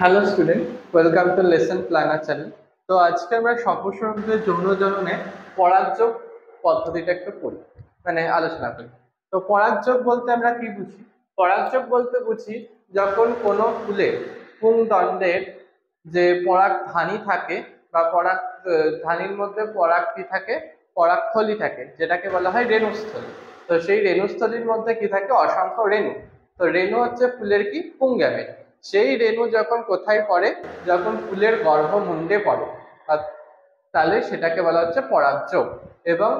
Hello student, welcome to lesson planner channel. তো আজকে আমরা সপুষ্পকের যৌন জননে পরাগযোগ পদ্ধতিটা একটু পড়ি, মানে আলোচনা করি। তো পরাগযোগ বলতে আমরা কি বুঝি? পরাগযোগ বলতে বুঝি যখন কোনো ফুলে পুংদণ্ডের যে পরাগধানী থাকে বা ধানীর মধ্যে পরাগ কি থাকে, পরাগথলি থাকে, যেটাকে বলা হয় রেণুস্থলী। তো সেই রেণুস্থলীর মধ্যে কি থাকে? অসংখ্য রেণু। তো রেণু হচ্ছে ফুলের কি পুংগ্যামেট। সেই রেণু যখন কোথায় পড়ে? যখন ফুলের গর্ভমুণ্ডে পড়ে, তাহলে সেটাকে বলা হচ্ছে পরাগযোগ। এবং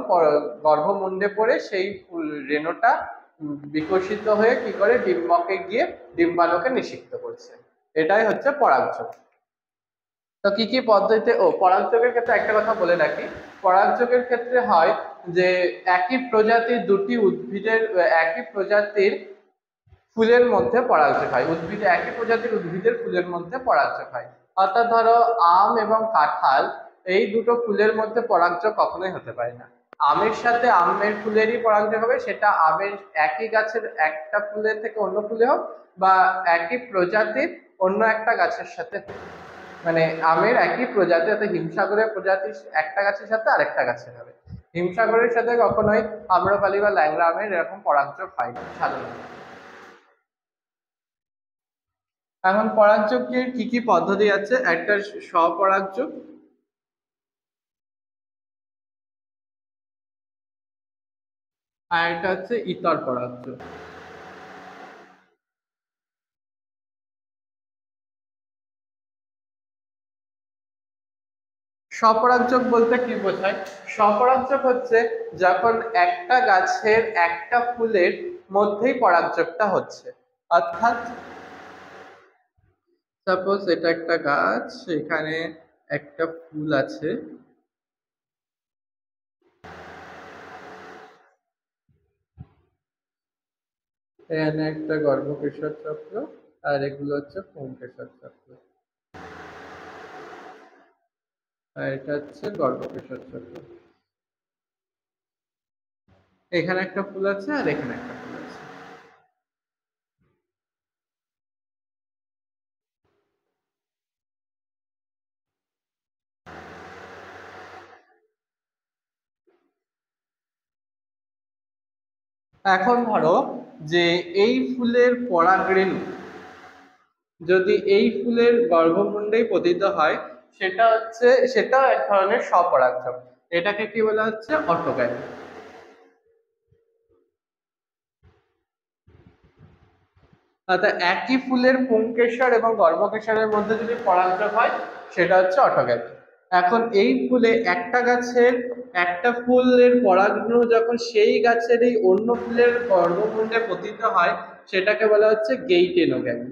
গর্ভমুণ্ডে পড়ে সেই রেণুটা বিকশিত হয়ে কি করে ডিম্বকে গিয়ে ডিম্বাণুকে নিষিক্ত করছে, এটাই হচ্ছে পরাগযোগ। তো কি কি পদ্ধতিতে পরাগযোগের ক্ষেত্রে একটা কথা বলে রাখি। পরাগযোগের ক্ষেত্রে হয় যে একই প্রজাতির দুটি উদ্ভিদের একই প্রজাতির ফুলের মধ্যে পরাগযোগ হয়, একই প্রজাতির উদ্ভিদের ফুলের মধ্যে পরাগযোগ হয়। অর্থাৎ ধরো আম এবং কাঁঠাল, এই দুটো ফুলের মধ্যে পরাগযোগ কখনোই হতে পারে না। আমের সাথে আমের ফুলেরই পরাগযোগ হবে, সেটা আমের একই গাছের একটা ফুলের থেকে অন্য ফুলে হোক, বা একই প্রজাতির অন্য একটা গাছের সাথে, মানে আমের একই প্রজাতি, অর্থাৎ হিমসাগরের প্রজাতি একটা গাছের সাথে আরেকটা গাছের হবে। হিমসাগরের সাথে কখনোই আম্রপালি বা ল্যাংড়া আমের এরকম পরাগযোগ হয় না সাধারণত। এখন পরাগযোগের কি কি পদ্ধতি আছে? একটা স্বপরাগযোগ, আর একটা হচ্ছে ইতর পরাগযোগ। স্বপরাগযোগ বলতে কি বোঝায়? স্বপরাগযোগ হচ্ছে যখন একটা গাছের একটা ফুলের মধ্যেই পরাগযোগটা হচ্ছে। অর্থাৎ সাপোজ এটা একটা গাছ, এখানে একটা ফুল আছে, এখানে একটা গর্ভকেশর চক্র, আর এগুলো হচ্ছে পুংকেশর চক্র, আর এটা হচ্ছে গর্ভকেশর চক্র। এখানে একটা ফুল আছে আর এখানে একটা ফুল আছে। এখন ধরো যে এই ফুলের পরাগরেণু যদি এই ফুলের গর্ভমুণ্ডেই পতিত হয়, সেটা এক ধরনের স্বপরাগযোগ। এটাকে কি বলা হচ্ছে? অটোগ্যামি। অর্থাৎ একই ফুলের পুংকেশর এবং গর্ভকেশরের মধ্যে যদি পরাগযোগ হয়, সেটা হচ্ছে অটোগ্যামি। এখন এই ফুলে একটা গাছের একটা ফুলের পরাগরেণু যখন সেই গাছের এই অন্য ফুলের গর্ভমুণ্ডে পতিত হয়, সেটাকে বলা হচ্ছে গেইটেনোগ্যামি।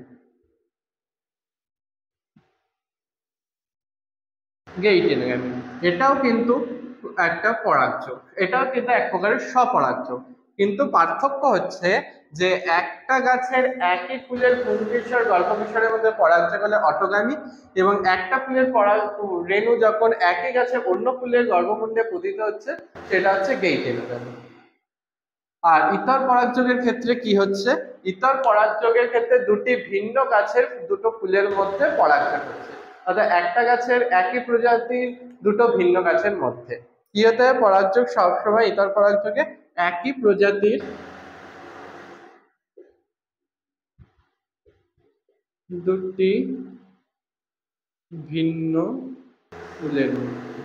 গেইটেনোগ্যামি এটাও কিন্তু একটা পরাগযোগ, এটাও কিন্তু এক প্রকারের স্বপরাগযোগ। কিন্তু পার্থক্য হচ্ছে যে একটা গাছের একই ফুলের পুংকেশর গর্ভকেশরের মধ্যে পরাগযোগ হলে অটোগামী, এবং একটা ফুলের রেণু যখন একই গাছের অন্য ফুলের গর্ভমুণ্ডে পতিত হচ্ছে, সেটা হচ্ছে গেইটেনোগ্যামি। আর ইতর পরাগযোগের ক্ষেত্রে কি হচ্ছে? ইতর পরাগযোগের ক্ষেত্রে দুটি ভিন্ন গাছের দুটো ফুলের মধ্যে পরাগযোগ হচ্ছে। অর্থাৎ একটা গাছের একই প্রজাতির দুটো ভিন্ন গাছের মধ্যে কি হতে হয়? পরাগযোগ সবসময় ইতর পরাগযোগে একই প্রজাতির দুটি ভিন্ন ফুলের মধ্যে,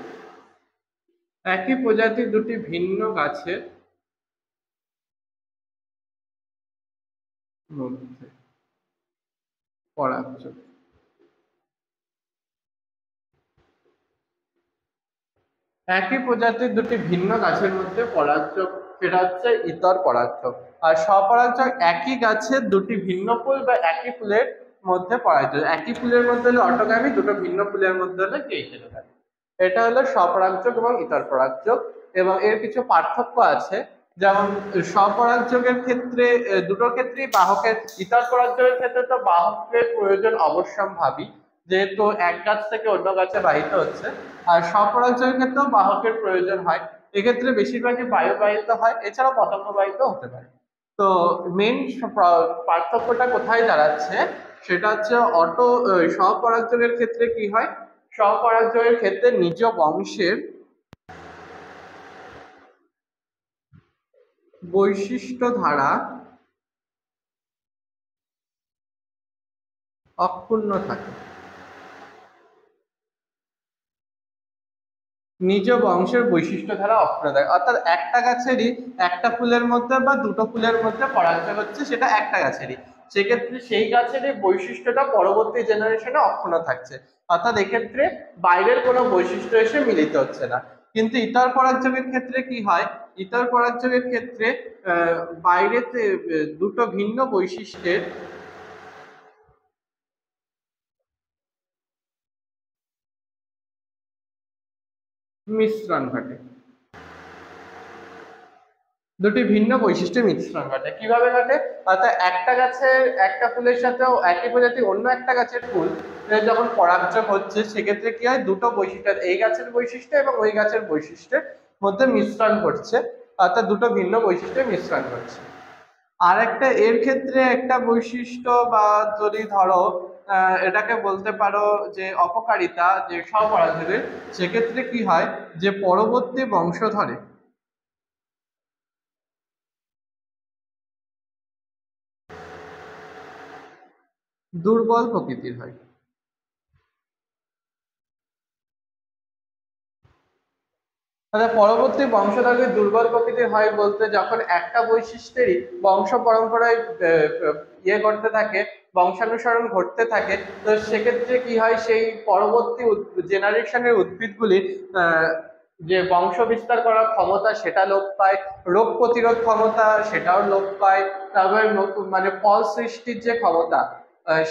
একই প্রজাতির দুটি ভিন্ন গাছের মধ্যে পরাগযোগ। একই প্রজাতির দুটি ভিন্ন গাছের মধ্যে পরাগযোগ, সেটা হচ্ছে ইতর পরাগযোগ। আর স্বপরাগযোগ একই গাছের দুটি ভিন্ন ফুল বা একই ফুলের মধ্যে পরাগযোগ। একই ফুলের মধ্যে হলে অটোগামী, দুটো ভিন্ন ফুলের মধ্যে হলে গেইটেনোগামী। এটা হলো স্বপরাগযোগ এবং ইতর পরাগযোগ। এবং এর কিছু পার্থক্য আছে, যেমন স্বপরাগযোগের ক্ষেত্রে দুটোর ক্ষেত্রেই বাহকের, ইতর পরাগযোগের ক্ষেত্রে তো বাহকের প্রয়োজন অবশ্যম্ভাবী, যেহেতু এক গাছ থেকে অন্য গাছে বাহিত হচ্ছে। আর স্বপরাগযোগের ক্ষেত্রেও বাহকের প্রয়োজন হয়, এক্ষেত্রে বেশিরভাগই বায়ুবাহিত হয়, এছাড়াও পতঙ্গ বাহিত হতে পারে। তো মেন পার্থক্যটা কোথায় দাঁড়াচ্ছে? সেটা হচ্ছে স্বপরাগযোগের ক্ষেত্রে কি হয়, স্বপরাগযোগের ক্ষেত্রে নিজ বংশের বৈশিষ্ট্য ধারা অক্ষুণ্ণ থাকে। নিজ বংশের বৈশিষ্ট্য ধারা অক্ষুণ্ণ থাকে, অর্থাৎ একটা গাছেরই একটা ফুলের মধ্যে বা দুটো ফুলের মধ্যে পরাগযোগ হচ্ছে, সেটা একটা গাছেরই, সেক্ষেত্রে সেই গাছেরই বৈশিষ্ট্যটা পরবর্তী জেনারেশনে অক্ষুণ্ণ থাকছে, অর্থাৎ এক্ষেত্রে বাইরের কোনো বৈশিষ্ট্য এসে মিলিত হচ্ছে না। কিন্তু ইতর পরাগযোগের ক্ষেত্রে কি হয়, ইতর পরাগযোগের ক্ষেত্রে বাইরেতে দুটো ভিন্ন বৈশিষ্ট্যের মিশ্রণ ঘটে, দুটি ভিন্ন বৈশিষ্ট্যের মিশ্রণ ঘটে। কিভাবে ঘটে, অর্থাৎ একটা গাছের একটা ফুলের সাথেও একই প্রজাতি অন্য একটা গাছের ফুল যখন পরাগযোগ হচ্ছে, সেক্ষেত্রে কি হয়, দুটো বৈশিষ্ট্য, এই গাছের বৈশিষ্ট্য এবং ওই গাছের বৈশিষ্ট্যের মধ্যে মিশ্রণ ঘটছে, অর্থাৎ দুটো ভিন্ন বৈশিষ্ট্যের মিশ্রণ ঘটছে। আর একটা এর ক্ষেত্রে একটা বৈশিষ্ট্য, বা যদি ধরো এটাকে বলতে পারো যে অপকারিতা যে স্বপরাগযোগের, সেক্ষেত্রে কি হয়, যে পরবর্তী বংশধরে দুর্বল প্রকৃতির হয়। তাহলে পরবর্তী বংশধরকে দুর্বল প্রকৃতির হয় বলতে, যখন একটা বৈশিষ্ট্যেরই বংশ পরম্পরায় ইয়ে করতে থাকে, বংশানুসরণ ঘটতে থাকে, তো সেক্ষেত্রে কি হয়, সেই পরবর্তী জেনারেশনের উদ্ভিদগুলির যে বংশ বিস্তার করার ক্ষমতা সেটা লোপ পায়, রোগ প্রতিরোধ ক্ষমতা সেটাও লোপ পায়, তারপরে নতুন মানে ফল সৃষ্টির যে ক্ষমতা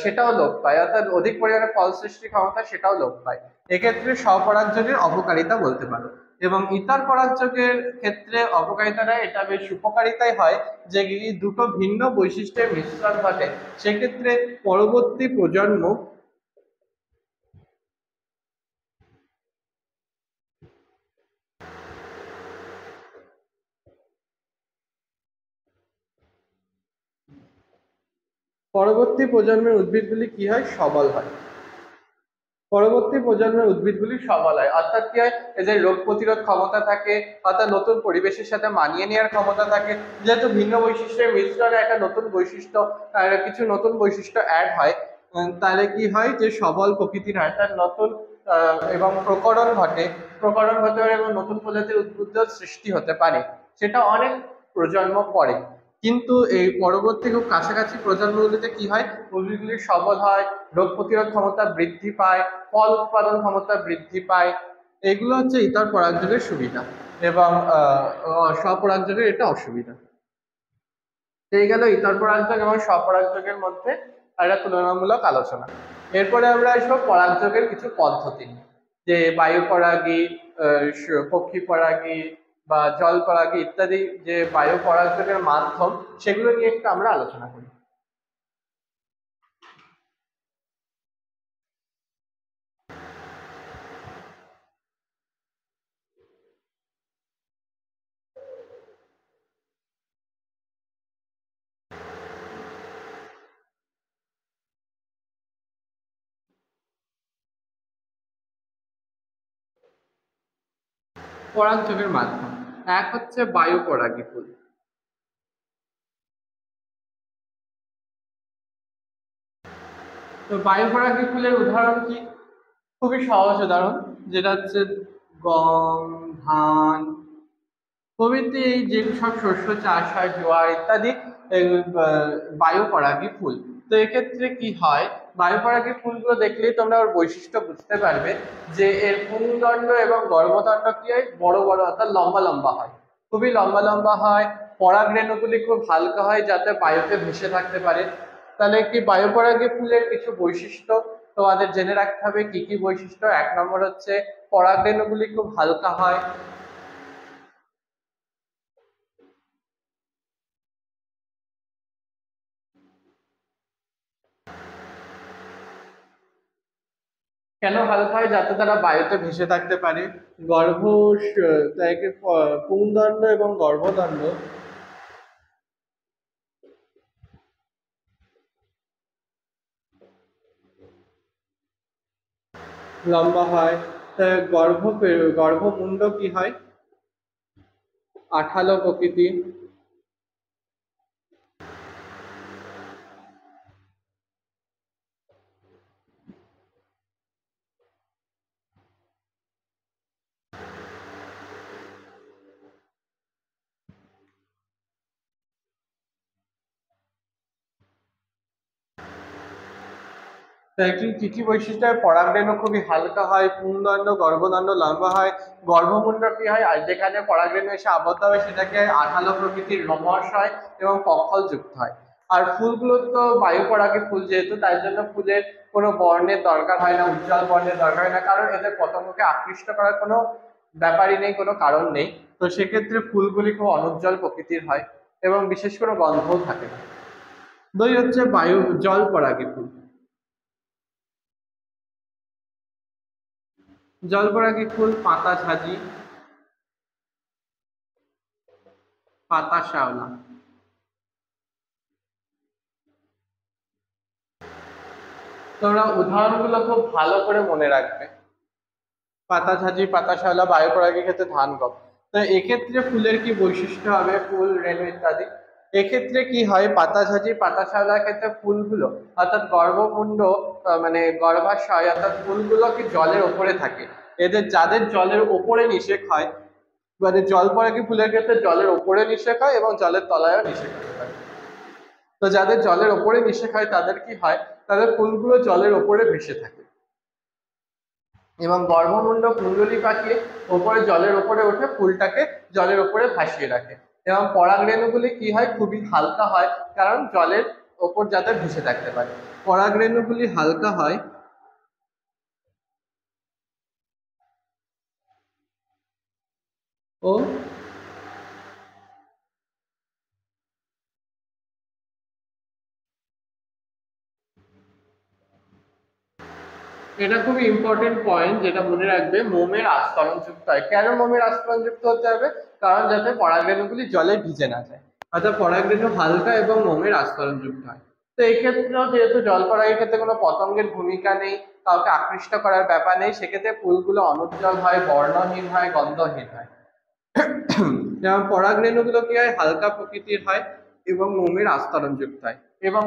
সেটাও লোপ পায়, অর্থাৎ অধিক পরিমাণে ফল সৃষ্টির ক্ষমতা সেটাও লোপ পায়। এক্ষেত্রে স্বপরাগযোগের অপকারিতা বলতে পারো। এবং ইতর পরাগযোগের ক্ষেত্রে অপকারিতাটা এটা বেশ উপকারিতাই হয়, যে দুটো ভিন্ন বৈশিষ্ট্যের মিশ্রণ ঘটে, সেক্ষেত্রে পরবর্তী প্রজন্ম পরবর্তী প্রজন্মের উদ্ভিদগুলি কি হয়, সবল হয়। পরবর্তী প্রজন্মের উদ্ভিদগুলি সবল হয়, অর্থাৎ কি হয়, এদের রোগ প্রতিরোধ ক্ষমতা থাকে, অর্থাৎ নতুন পরিবেশের সাথে মানিয়ে নেওয়ার ক্ষমতা থাকে, যেহেতু ভিন্ন বৈশিষ্ট্যের মিশ্রণে একটা নতুন বৈশিষ্ট্য, কিছু নতুন বৈশিষ্ট্য অ্যাড হয়, তাহলে কি হয়, যে সবল প্রকৃতির হয়, তার নতুন এবং প্রকরণ ঘটে, প্রকরণ হতে পারে এবং নতুন প্রজাতির উদ্ভিদ সৃষ্টি হতে পারে, সেটা অনেক প্রজন্ম পরে। কিন্তু এই পরবর্তী খুব কাছাকাছি প্রজন্মগুলিতে কি হয়, উদ্ভিদগুলি সবল হয়, রোগ প্রতিরোধ ক্ষমতা বৃদ্ধি পায়, ফল উৎপাদন ক্ষমতা বৃদ্ধি পায়। এগুলো হচ্ছে ইতর পরাগযোগের সুবিধা, এবং স্বপরাগযোগের এটা অসুবিধা। এই গেল ইতর পরাগযোগ এবং স্বপরাগযোগের মধ্যে একটা তুলনামূলক আলোচনা। এরপরে আমরা আসবো পরাগযোগের কিছু পদ্ধতি নিয়ে, যে বায়ু পরাগী, পক্ষী পরাগী বা জল পরাগী ইত্যাদি যে বায়ু পরাগযোগের মাধ্যম, সেগুলো নিয়ে একটু আমরা আলোচনা করি। পরাগযোগের মাধ্যম এক হচ্ছে বায়ু পরাগী ফুল। তো বায়ু পরাগী ফুলের উদাহরণ কি, খুবই সহজ উদাহরণ, যেটা হচ্ছে গম, ধান প্রভৃতি, এই যে সব শস্য চাষ হয়, জোয়ার ইত্যাদি, বায়ু পরাগী ফুল। তো এক্ষেত্রে কি হয়, বায়ু পরাগী ফুলগুলো দেখলেই তোমরা ওর বৈশিষ্ট্য বুঝতে পারবে, যে এর পুংদণ্ড এবং গর্ভদণ্ড কি হয়, বড় বড় অর্থাৎ লম্বা লম্বা হয়, খুবই লম্বা লম্বা হয়, পরাগরেণুগুলি খুব হালকা হয়, যাতে বায়ুতে ভেসে থাকতে পারে। তাহলে কি বায়ু পরাগী ফুলের কিছু বৈশিষ্ট্য তোমাদের জেনে রাখতে হবে। কি কি বৈশিষ্ট্য, এক নম্বর হচ্ছে পরাগরেণুগুলি খুব হালকা হয়। কেন হালকা হয়, যাতে তারা বায়ুতে ভেসে থাকতে পারে। গর্ভ পুংদণ্ড এবং গর্ভদণ্ড লম্বা হয়। গর্ভমুণ্ড কি হয়? আঠালো প্রকৃতি। তাই কি কি বৈশিষ্ট্য হয়? পরাগরেণু খুবই হালকা হয়, পুংদণ্ড গর্ভদণ্ড লম্বা হয়। গর্ভমুণ্ড কি হয়? আর যেখানে পরাগরেণু এসে আবদ্ধ হয় সেটাকে আঠালো প্রকৃতির লোমশ হয় এবং কক্ষল যুক্ত হয়। আর ফুলগুলো তো বায়ু পরাগী ফুল, যেহেতু তাই জন্য ফুলের কোনো বর্ণের দরকার হয় না, উজ্জ্বল বর্ণের দরকার হয় না, কারণ এদের পতঙ্গকে আকৃষ্ট করার কোনো ব্যাপারই নেই, কোনো কারণ নেই। তো সেক্ষেত্রে ফুলগুলি খুব অনুজ্জ্বল প্রকৃতির হয় এবং বিশেষ কোনো গন্ধও থাকে না। দুই হচ্ছে বায়ু জল পরাগী ফুল। জলপরাগী ফুল পাতা ঝাঁঝি, পাতা শ্যাওলা। তোমরা উদাহরণগুলো খুব ভালো করে মনে রাখবে। পাতা ঝাঁঝি, পাতা শ্যাওলা, বায়ু পরাগীর ক্ষেত্রে ধান গম। তো এক্ষেত্রে ফুলের কি বৈশিষ্ট্য হবে? ফুল, রেণু ইত্যাদি। এক্ষেত্রে কি হয়? পাতা ঝাঁঝি, পাতা শ্যাওলার ক্ষেত্রে ফুলগুলো অর্থাৎ গর্ভমুণ্ড মানে গর্ভাশয় অর্থাৎ ফুলগুলো কি জলের ওপরে থাকে। যাদের জলের ওপরে নিষেক হয়, মানে জলপরাগী ফুলের ক্ষেত্রে জলের ওপরে নিষেক হয় এবং জলের তলায়ও নিষেক হতে পারে। তো যাদের জলের ওপরে নিষেক হয় তাদের কি হয়? তাদের ফুলগুলো জলের ওপরে ভেসে থাকে এবং গর্ভমুণ্ড কুণ্ডলী পাকিয়ে ওপরে জলের ওপরে উঠে ফুলটাকে জলের ওপরে ভাসিয়ে রাখে। এবং পরাগরেণুগুলি কি হয়? খুবই হালকা হয়, কারণ জলের ওপর যাতে ভেসে থাকতে পারে। পরাগরেণুগুলি হালকা হয় ও এটা খুবই ইম্পর্টেন্ট পয়েন্ট, যেটা মনে রাখবে, মোমের আস্তরণ যুক্ত হয়। কেন মোমের আস্তরণ যুক্ত হতে হবে? কারণ যাতে পরাগরেণুগুলি জলে ভিজে না যায়, অর্থাৎ পরাগরেণু হালকা এবং মোমের আস্তরণ যুক্ত হয়। তো এই ক্ষেত্রেও যেহেতু জলপরাগের ক্ষেত্রে কোনো পতঙ্গের ভূমিকা নেই, কাউকে আকৃষ্ট করার ব্যাপার নেই, সেক্ষেত্রে ফুলগুলো অনুজ্জ্বল হয়, বর্ণহীন হয়, গন্ধহীন হয়। যেমন পরাগরেণুগুলো কি হয়? হালকা প্রকৃতির হয় এবং মোমের আস্তরণ যুক্ত হয়। এবং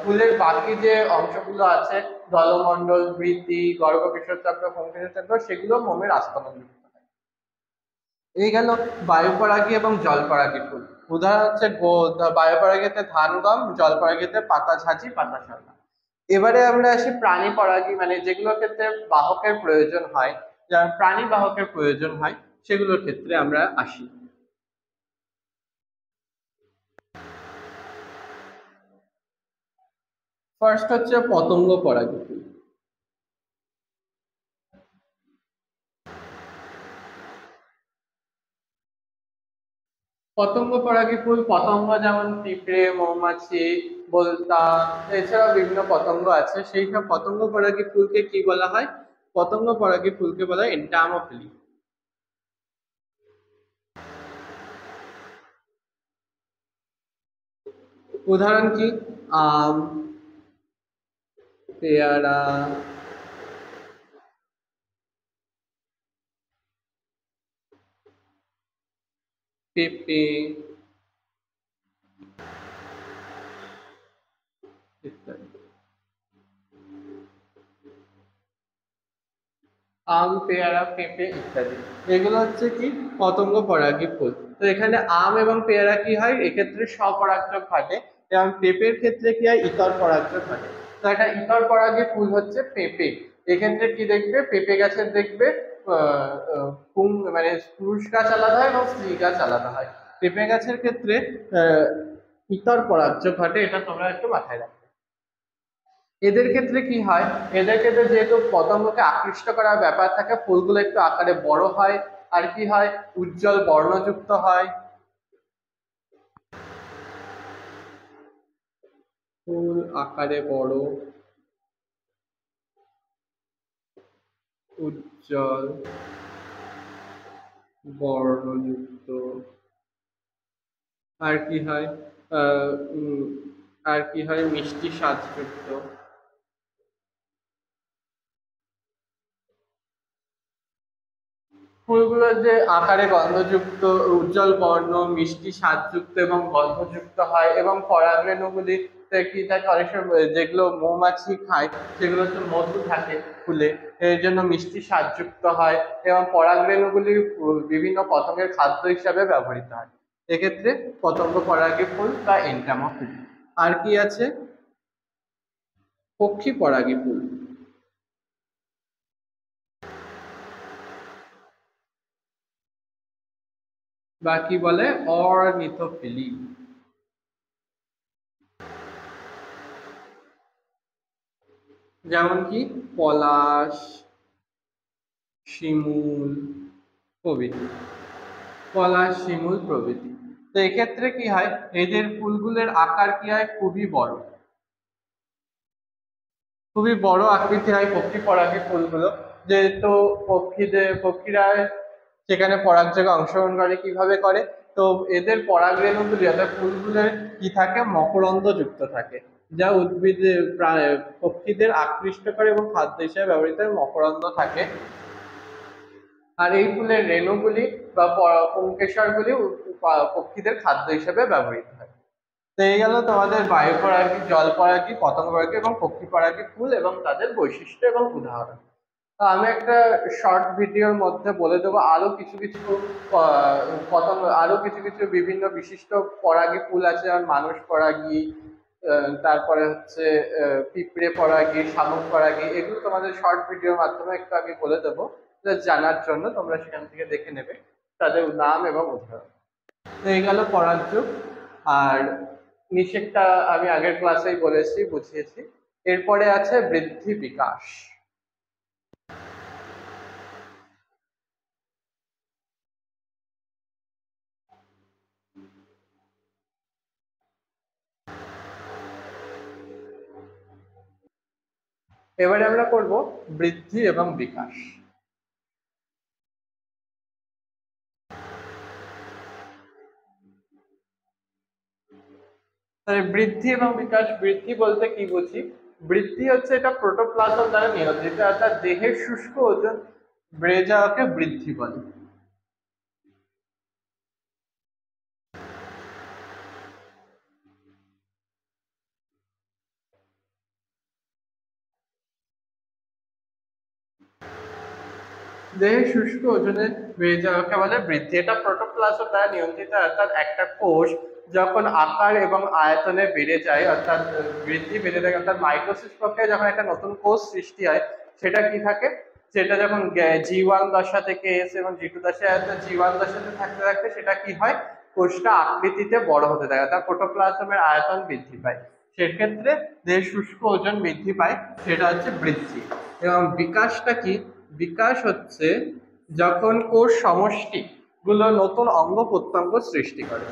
ফুলের বাকি যে অংশগুলো আছে, দলমণ্ডল, বৃতি, গর্ভকেশর চক্র, পুংকেশর চক্র, সেগুলো মোমের আস্তরণ যুক্ত হয়। এই গেল বায়ুপরাগী এবং জলপরাগী ফুল। উদাহরণ হচ্ছে বায়ুপরাগীতে ধান গম, জলপরাগীতে পাতা ঝাঁঝি, পাতা শ্যাওলা। এবারে আমরা আসি প্রাণী পরাগী, মানে যেগুলোর ক্ষেত্রে বাহকের প্রয়োজন হয়, যেমন প্রাণী বাহকের প্রয়োজন হয়, সেগুলোর ক্ষেত্রে আমরা আসি। ফার্স্ট হচ্ছে পতঙ্গ পরাগী ফুল। পতঙ্গ পরাগী ফুল পতঙ্গ যেমন পিঁপড়ে, মৌমাছি, বোলতা, এছাড়াও বিভিন্ন পতঙ্গ আছে, সেই সব পতঙ্গ পরাগী ফুলকে কি বলা হয়? পতঙ্গ পরাগী ফুলকে বলা হয় এন্টামোফিলি। উদাহরণ কি? আম, পেয়ারা, পেঁপে ইত্যাদি। আম, পেয়ারা, পেঁপে ইত্যাদি, এগুলো হচ্ছে কি? পতঙ্গ পরাগী ফুল। তো এখানে আম এবং পেয়ারা কি হয়? এক্ষেত্রে স্বপরাগযোগ ঘটে। এবং পেঁপের ক্ষেত্রে কি হয়? ইতর পরাগযোগ ঘটে। তো একটা ইতর পরাগী ফুল হচ্ছে পেঁপে। এক্ষেত্রে কি দেখবে? পেঁপে গাছের দেখবে মানে পুরুষ গাছ আলাদা হয় এবং স্ত্রী গাছ আলাদা হয়। পেঁপে গাছের ক্ষেত্রে আহ ইতর পরাগযোগ ঘটে, এটা তোমরা একটু মাথায় রাখবে। এদের ক্ষেত্রে কি হয়? এদের ক্ষেত্রে যেহেতু পতঙ্গকে আকৃষ্ট করার ব্যাপার থাকে, ফুলগুলো একটু আকারে বড় হয়, আর কি হয়? উজ্জ্বল বর্ণযুক্ত হয়। ফুল আকারে বড়, উজ্জ্বল, বর্ণযুক্ত। আর কি হয়? আহ উম, আর কি হয়? মিষ্টি স্বাদযুক্ত। ফুলগুলো যে আকারে গন্ধযুক্ত, উজ্জ্বল বর্ণ, মিষ্টি স্বাদযুক্ত এবং গন্ধযুক্ত হয়, এবং পরাগরেণুগুলিতে কি থাকে, অনেক সময় যেগুলো মৌমাছি খায় সেগুলো হচ্ছে মধু থাকে ফুলে, এর জন্য মিষ্টি স্বাদযুক্ত হয়, এবং পরাগরেণুগুলি বিভিন্ন পতঙ্গের খাদ্য হিসাবে ব্যবহৃত হয়। এক্ষেত্রে পতঙ্গ পরাগী ফুল বা এন্টামা ফুল। আর কি আছে? পক্ষী পরাগী ফুল, বা কি বলে অর্নিথোফিলি। যেমন কি পলাশ, শিমুল প্রভৃতি। পলাশ, শিমুল প্রভৃতি। তো এক্ষেত্রে কি হয়, এদের ফুলগুলোর আকার কি হয়, খুবই বড়, খুবই বড় আকৃতি হয় পক্ষী পরাগী ফুলগুলো। যেহেতু পক্ষীরা সেখানে পরাগযোগে অংশগ্রহণ করে, কিভাবে করে, তো এদের পরাগরেণুগুলি অর্থাৎ ফুলগুলোর কি থাকে, মকরন্দ যুক্ত থাকে, যা উদ্ভিদের পক্ষীদের আকৃষ্ট করে এবং খাদ্য হিসেবে ব্যবহৃত হয়, মকরন্দ থাকে। আর এই ফুলের রেণুগুলি বা পুংকেশরগুলি পক্ষীদের খাদ্য হিসেবে ব্যবহৃত হয়। তো এই গেল তোমাদের বায়ু পরাগী, জল পরাগী, পতঙ্গ পরাগী এবং পক্ষী পরাগী ফুল এবং তাদের বৈশিষ্ট্য এবং উদাহরণ। তো আমি একটা শর্ট ভিডিওর মধ্যে বলে দেবো আরো কিছু কিছু পতঙ্গ, আরো কিছু কিছু বিভিন্ন বিশিষ্ট পরাগী ফুল আছে, যেমন মানুষ পরাগী, তারপরে হচ্ছে পিঁপড়ে পরাগী, শামুক পরাগী। এগুলো তোমাদের শর্ট ভিডিওর মাধ্যমে একটু আমি বলে দেবো, জানার জন্য তোমরা সেখান থেকে দেখে নেবে তাদের নাম এবং উদাহরণ। তো এই গেল পরাগযোগ। আর নিষেকটা আমি আগের ক্লাসেই বলেছি, বুঝিয়েছি। এরপরে আছে বৃদ্ধি বিকাশ। এবারে আমরা করব বৃদ্ধি এবং বিকাশ। তাহলে বৃদ্ধি এবং বিকাশ, বৃদ্ধি বলতে কি বুঝি? বৃদ্ধি হচ্ছে এটা প্রোটোপ্লাজম দ্বারা নিয়ন্ত্রিত, অর্থাৎ দেহের শুষ্ক ওজন বেড়ে যাওয়াকে বৃদ্ধি বলে। দেহের শুষ্ক ওজনে বেড়ে যাওয়াকে বলে বৃদ্ধি। এটা প্রোটোপ্লাজম দ্বারা নিয়ন্ত্রিত, অর্থাৎ একটা কোষ যখন আকার এবং আয়তনে বেড়ে যায়, অর্থাৎ বৃদ্ধি বেড়ে থাকে, অর্থাৎ মাইটোসিস প্রক্রিয়ায় যখন একটা নতুন কোষ সৃষ্টি হয়, সেটা কি থাকে, সেটা যখন জি1 দশা থেকে এসে এবং জি2 দশায়, জি1 দশাতে থাকতে থাকতে সেটা কি হয়, কোষটা আকৃতিতে বড় হতে থাকে, অর্থাৎ প্রোটোপ্লাজমের আয়তন বৃদ্ধি পায়। সেক্ষেত্রে দেহের শুষ্ক ওজন বৃদ্ধি পায়, সেটা হচ্ছে বৃদ্ধি। এবং বিকাশটা কি? বিকাশ হচ্ছে যখন কোষ সমষ্টি গুলো নতুন অঙ্গ প্রত্যঙ্গ সৃষ্টি করে।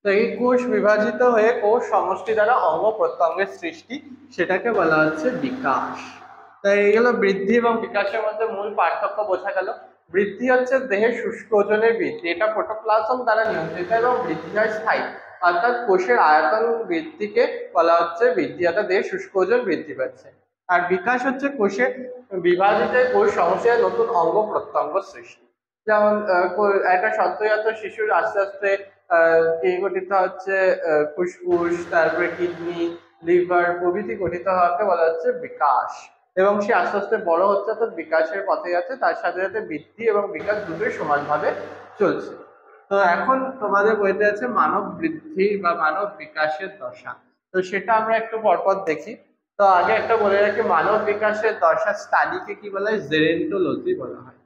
তো এই কোষ বিভাজিত হয়ে কোষ সমষ্টি দ্বারা অঙ্গ প্রত্যঙ্গের সৃষ্টি, সেটাকে বলা হচ্ছে বিকাশ। তাই এই গেল বৃদ্ধি এবং বিকাশের মধ্যে মূল পার্থক্য বোঝা গেল। বৃদ্ধি হচ্ছে দেহের শুষ্ক ওজনের বৃদ্ধি, এটা প্রোটোপ্লাজম দ্বারা নিয়ন্ত্রিত এবং বৃদ্ধি হয় স্থায়ী, অর্থাৎ কোষের আয়তন বৃদ্ধিকে বলা হচ্ছে বৃদ্ধি, অর্থাৎ দেহের শুষ্ক ওজন বৃদ্ধি পাচ্ছে। আর বিকাশ হচ্ছে কোষের বিভাজিত কোষ সমস্যায় নতুন অঙ্গ প্রত্যঙ্গ সৃষ্টি। যেমন একটা সদ্যজাত শিশুর আস্তে আস্তে কি গঠিত হচ্ছে, ফুসফুস, তারপরে কিডনি, লিভার প্রভৃতি গঠিত হওয়াকে বলা হচ্ছে বিকাশ। এবং সে আস্তে আস্তে বড় হচ্ছে, অর্থাৎ বিকাশের পথে যাচ্ছে, তার সাথে সাথে বৃদ্ধি এবং বিকাশ দুটোই সমানভাবে চলছে। তো এখন তোমাদের বইতে আছে মানব বৃদ্ধি বা মানব বিকাশের দশা। তো সেটা আমরা একটু পরপর দেখি। তো আগে একটা বলে রাখি, মানব বিকাশের দশা স্টাডিকে কি বলা হয়, জেরেন্টোলজি বলা হয়।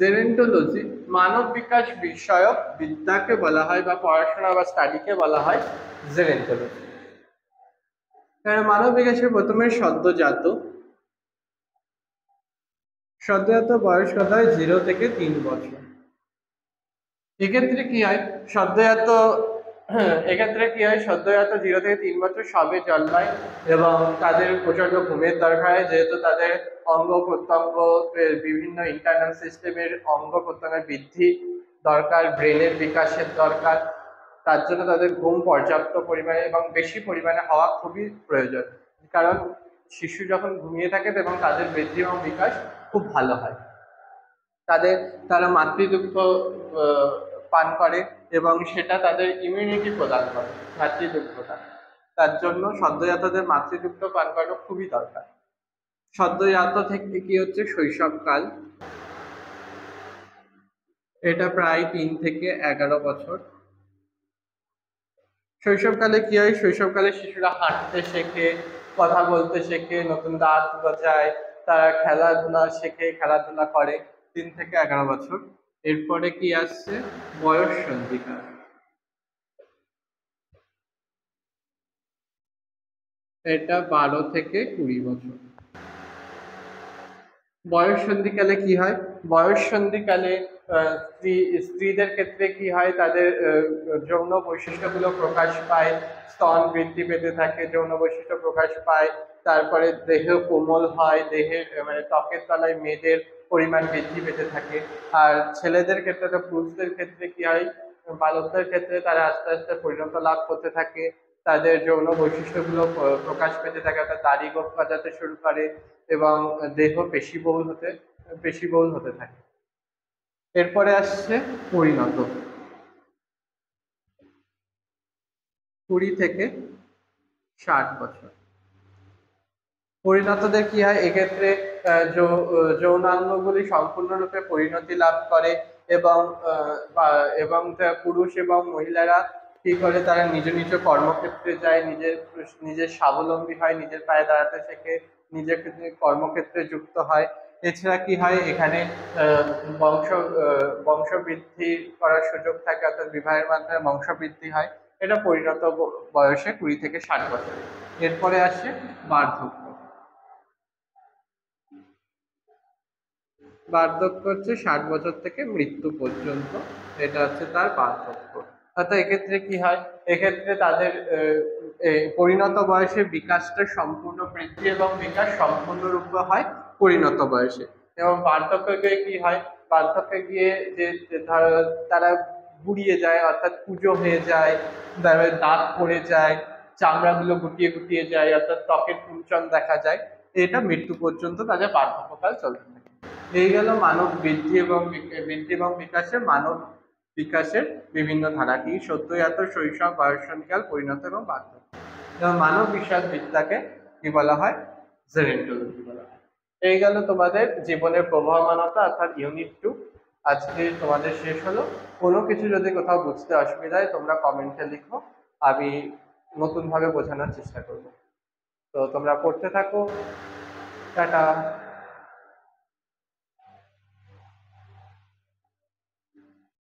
জেরন্টোলজি মানব বিকাশ বিষয়ক বিদ্যাকে বলা হয় বা পড়াশোনা বা স্টাডিকে বলা হয় জেরন্টোলজি। মানব বিকাশের প্রথমে সদ্যজাত বয়স কথা হয় 0 থেকে 3 বছর। এক্ষেত্রে কি হয় সদ্যজাত এক্ষেত্রে কি হয় সদ্যজাত 0 থেকে 3 বছর সবে জন্মায় এবং তাদের প্রচন্ড ঘুমের দরকার হয়, যেহেতু তাদের অঙ্গ প্রত্যঙ্গ বিভিন্ন ইন্টারনাল সিস্টেমের অঙ্গ প্রত্যঙ্গের বৃদ্ধি দরকার, ব্রেনের বিকাশের দরকার। তার জন্য তাদের ঘুম পর্যাপ্ত পরিমাণে এবং বেশি পরিমাণে হওয়া খুবই প্রয়োজন, কারণ শিশু যখন ঘুমিয়ে থাকে এবং তাদের বৃদ্ধি এবং বিকাশ খুব ভালো হয়। তারা মাতৃদুগ্ধ আহ, পান করে এবং সেটা তাদের ইমিউনিটি প্রদান করে মাতৃদুগ্ধটা। তার জন্য সদ্যজাতদের মাতৃদুগ্ধ পান করানো খুবই দরকার। সদ্যজাত থেকে কি হচ্ছে শৈশবকাল, এটা প্রায় 3 থেকে 11 বছর। শৈশবকালে কি হয় শৈশবকালে শিশুরা হাঁটতে শেখে, কথা বলতে শেখে, নতুন দাঁত গজায়, তারা খেলাধুলা করে 3 থেকে 11 বছর। এরপরে কি আসছে বয়স সন্ধিকাল, এটা 12 থেকে 20 বছর। বয়স সন্ধিকালে কি হয় বয়স সন্ধিকালে স্ত্রীদের ক্ষেত্রে কি হয় তাদের যৌন বৈশিষ্ট্যগুলো প্রকাশ পায়, স্তন বৃদ্ধি পেতে থাকে, যৌন বৈশিষ্ট্য প্রকাশ পায়। তারপরে দেহ কোমল হয়, দেহের মানে ত্বকের তলায় মেদের পরিমাণ বৃদ্ধি পেতে থাকে। আর ছেলেদের ক্ষেত্রে তো পুরুষদের ক্ষেত্রে কি হয় বালকদের ক্ষেত্রে তারা আস্তে আস্তে পরিণত লাভ করতে থাকে, তাদের যৌন বৈশিষ্ট্যগুলো প্রকাশ পেতে থাকে, অর্থাৎ দাড়ি গোঁফ গজাতে শুরু করে এবং দেহ পেশিবহুল হতে থাকে। এরপরে আসছে পরিণত, 20 থেকে 60 বছর। পরিণতদের কি হয় এক্ষেত্রে যৌনাঙ্গগুলি সম্পূর্ণরূপে পরিণতি লাভ করে এবং পুরুষ এবং মহিলারা কি করে তারা নিজ নিজ কর্মক্ষেত্রে যায়, নিজের স্বাবলম্বী হয়, নিজের পায়ে দাঁড়াতে শেখে, নিজের কর্মক্ষেত্রে যুক্ত হয়। এছাড়া কি হয় এখানে বংশবৃদ্ধি করার সুযোগ থাকে, অর্থাৎ বিবাহের মাধ্যমে বংশবৃদ্ধি হয়। এটা পরিণত বয়সে 20 থেকে 60 বছর। এরপরে আসে বার্ধক্য। বার্ধক্য হচ্ছে 60 বছর থেকে মৃত্যু পর্যন্ত, এটা হচ্ছে তার বার্ধক্য। অর্থাৎ এক্ষেত্রে কি হয় এক্ষেত্রে তাদের পরিণত বয়সে বিকাশটা সম্পূর্ণ বৃদ্ধি এবং বিকাশ সম্পূর্ণরূপে হয় পরিণত বয়সে। এবং বার্ধক্যে কি হয় বার্ধক্যে গিয়ে যে ধরো তারা বুড়িয়ে যায়, অর্থাৎ কুঁজো হয়ে যায়, তারপরে দাঁত পড়ে যায়, চামড়াগুলো গুটিয়ে গুটিয়ে যায়, অর্থাৎ ত্বকের কুঞ্চন দেখা যায়। এটা মৃত্যু পর্যন্ত তাদের বার্ধক্যকাল চলতে থাকে। এই গেল মানব বিকাশের বিভিন্ন ধারাটি সদ্যজাত, শৈশব, বয়ঃসন্ধিকাল, পরিণত এবং বার্ধক্য। এবং মানব বিষয়ক বিদ্যাকে কি বলা হয় জেরন্টোলজি বলা হয়। এই গেল তোমাদের জীবনের প্রবহমানতা অর্থাৎ ইউনিট 2। আজকে তোমাদের শেষ হলো। কোনো কিছু যদি কোথাও বুঝতে অসুবিধা হয় তোমরা কমেন্টে লিখো, আমি নতুন ভাবে বোঝানোর চেষ্টা করব। তো তোমরা পড়তে থাকো, টাটা।